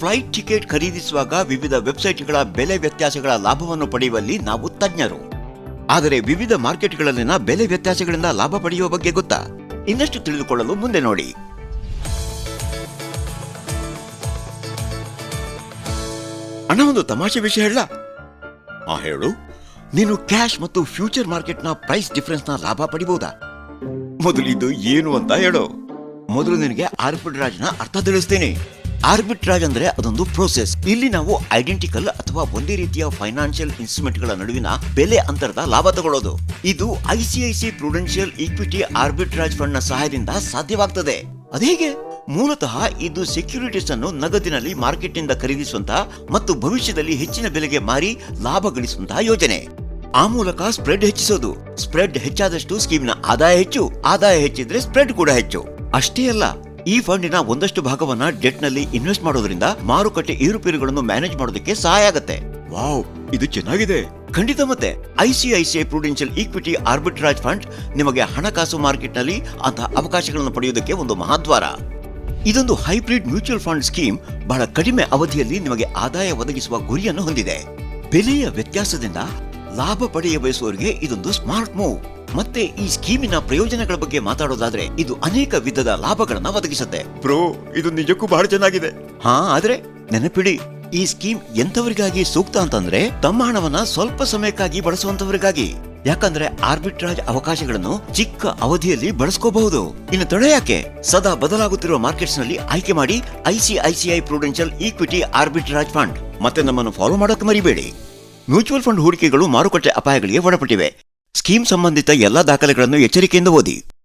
Flight ticket ಖರೀದಿಸುವಾಗ ವಿವಿಧ ವೆಬ್ಸೈಟ್ಗಳ ಬೆಲೆ ವ್ಯತ್ಯಾಸಗಳ ಲಾಭವನ್ನು ಪಡೆಯುವಲ್ಲಿ ನಾವು ತಜ್ಞರು. ಆದರೆ ವಿವಿಧ ಮಾರ್ಕೆಟ್ಗಳಲ್ಲಿನ ಬೆಲೆ ವ್ಯತ್ಯಾಸಗಳಿಂದ ಲಾಭ ಪಡೆಯುವ ಬಗ್ಗೆ ಗೊತ್ತಾ? ಇನ್ನಷ್ಟು ತಿಳಿದುಕೊಳ್ಳಲು ಮುಂದೆ ನೋಡಿ. ಅಣ್ಣ, ಒಂದು ತಮಾಷೆ ವಿಷಯ ಹೇಳ. ಹೇಳು. ನೀನು ಕ್ಯಾಶ್ ಮತ್ತು ಫ್ಯೂಚರ್ ಮಾರ್ಕೆಟ್ನ ಪ್ರೈಸ್ ಡಿಫರೆನ್ಸ್ನ ಲಾಭ ಪಡಿಬಹುದಾ? ಮೊದಲು ಇದು ಏನು ಅಂತ ಹೇಳು. ಮೊದಲು ನಿನಗೆ ಆರ್ಬಿಟ್ರಾಜ್ನ ಅರ್ಥ ತಿಳಿಸ್ತೇನೆ. ಆರ್ಬಿಟ್ರಾಜ್ ಅಂದ್ರೆ ಅದೊಂದು ಪ್ರೋಸೆಸ್. ಇಲ್ಲಿ ನಾವು ಐಡೆಂಟಿಕಲ್ ಅಥವಾ ಒಂದೇ ರೀತಿಯ ಫೈನಾನ್ಷಿಯಲ್ ಇನ್ಸ್ಟ್ರೂಮೆಂಟ್ಗಳ ನಡುವಿನ ಬೆಲೆ ಅಂತರದ ಲಾಭ ತಗೊಳ್ಳೋದು. ಇದು ಐಸಿಐಸಿಐ ಪ್ರುಡೆನ್ಷಿಯಲ್ ಈಕ್ವಿಟಿ ಆರ್ಬಿಟ್ರಾಜ್ ಫಂಡ್ ನ ಸಹಾಯದಿಂದ ಸಾಧ್ಯವಾಗ್ತದೆ. ಅದೇಗೆ? ಮೂಲತಃ ಇದು ಸೆಕ್ಯೂರಿಟೀಸ್ ಅನ್ನು ನಗದಿನಲ್ಲಿ ಮಾರ್ಕೆಟ್ ನಿಂದ ಖರೀದಿಸುವಂತಹ ಮತ್ತು ಭವಿಷ್ಯದಲ್ಲಿ ಹೆಚ್ಚಿನ ಬೆಲೆಗೆ ಮಾರಿ ಲಾಭ ಗಳಿಸುವಂತಹ ಯೋಜನೆ. ಆ ಮೂಲಕ ಸ್ಪ್ರೆಡ್ ಹೆಚ್ಚಿಸೋದು. ಸ್ಪ್ರೆಡ್ ಹೆಚ್ಚಾದಷ್ಟು ಸ್ಕೀಮ್ನ ಆದಾಯ ಹೆಚ್ಚು, ಆದಾಯ ಹೆಚ್ಚಿದ್ರೆ ಸ್ಪ್ರೆಡ್ ಕೂಡ ಹೆಚ್ಚು. ಅಷ್ಟೇ ಅಲ್ಲ, ಈ ಫಂಡಿನ ಒಂದಷ್ಟು ಭಾಗವನ್ನ ಡೆಟ್ ನಲ್ಲಿ ಇನ್ವೆಸ್ಟ್ ಮಾಡೋದ್ರಿಂದ ಮಾರುಕಟ್ಟೆ ಏರುಪೇರುಗಳನ್ನು ಮ್ಯಾನೇಜ್ ಮಾಡೋದಕ್ಕೆ ಸಹಾಯ ಆಗುತ್ತೆ. ವಾವ್, ಇದು ಚೆನ್ನಾಗಿದೆ. ಖಂಡಿತ. ಮತ್ತೆ ಐಸಿಐಸಿಐ ಪ್ರುಡೆನ್ಷಿಯಲ್ ಈಕ್ವಿಟಿ ಆರ್ಬಿಟ್ರಾಜ್ ಫಂಡ್ ನಿಮಗೆ ಹಣಕಾಸು ಮಾರ್ಕೆಟ್ ನಲ್ಲಿ ಅಂತಹ ಅವಕಾಶಗಳನ್ನು ಪಡೆಯುವುದಕ್ಕೆ ಒಂದು ಮಹಾದ್ವಾರ. ಇದೊಂದು ಹೈಬ್ರಿಡ್ ಮ್ಯೂಚುವಲ್ ಫಂಡ್ ಸ್ಕೀಮ್ ಬಹಳ ಕಡಿಮೆ ಅವಧಿಯಲ್ಲಿ ನಿಮಗೆ ಆದಾಯ ಒದಗಿಸುವ ಗುರಿಯನ್ನು ಹೊಂದಿದೆ. ಬೆಲೆಯ ವ್ಯತ್ಯಾಸದಿಂದ ಲಾಭ ಪಡೆಯ ಬಯಸುವವರಿಗೆ ಇದೊಂದು ಸ್ಮಾರ್ಟ್ ಮೂವ್. ಮತ್ತೆ ಈ ಸ್ಕೀಮಿನ ಪ್ರಯೋಜನಗಳ ಬಗ್ಗೆ ಮಾತಾಡೋದಾದ್ರೆ ಇದು ಅನೇಕ ವಿಧದ ಲಾಭಗಳನ್ನ ಒದಗಿಸುತ್ತೆ. ಬ್ರೋ, ಇದು ನಿಜಕ್ಕೂ ಬಹಳ ಚೆನ್ನಾಗಿದೆ. ಆದ್ರೆ ನೆನಪಿಡಿ, ಈ ಸ್ಕೀಮ್ ಎಂತವರಿಗಾಗಿ ಸೂಕ್ತ ಅಂತಂದ್ರೆ ತಮ್ಮ ಹಣವನ್ನ ಸ್ವಲ್ಪ ಸಮಯಕ್ಕಾಗಿ ಬಳಸುವಂತವರಿಗಾಗಿ. ಯಾಕಂದ್ರೆ ಆರ್ಬಿಟ್ರಾಜ್ ಅವಕಾಶಗಳನ್ನು ಚಿಕ್ಕ ಅವಧಿಯಲ್ಲಿ ಬಳಸ್ಕೋಬಹುದು. ಇನ್ನು ತಡ ಯಾಕೆ? ಸದಾ ಬದಲಾಗುತ್ತಿರುವ ಮಾರ್ಕೆಟ್ಸ್ ನಲ್ಲಿ ಆಯ್ಕೆ ಮಾಡಿ ಐಸಿಐಸಿಐ ಪ್ರುಡೆನ್ಷಿಯಲ್ ಈಕ್ವಿಟಿ ಆರ್ಬಿಟ್ರಾಜ್ ಫಂಡ್. ಮತ್ತೆ ನಮ್ಮನ್ನು ಫಾಲೋ ಮಾಡೋಕೆ ಮರಿಬೇಡಿ. ಮ್ಯೂಚುವಲ್ ಫಂಡ್ ಹೂಡಿಕೆಗಳು ಮಾರುಕಟ್ಟೆ ಅಪಾಯಗಳಿಗೆ ಒಳಪಟ್ಟಿವೆ. ಸ್ಕೀಮ್ ಸಂಬಂಧಿತ ಎಲ್ಲಾ ದಾಖಲೆಗಳನ್ನು ಎಚ್ಚರಿಕೆಯಿಂದ ಓದಿ.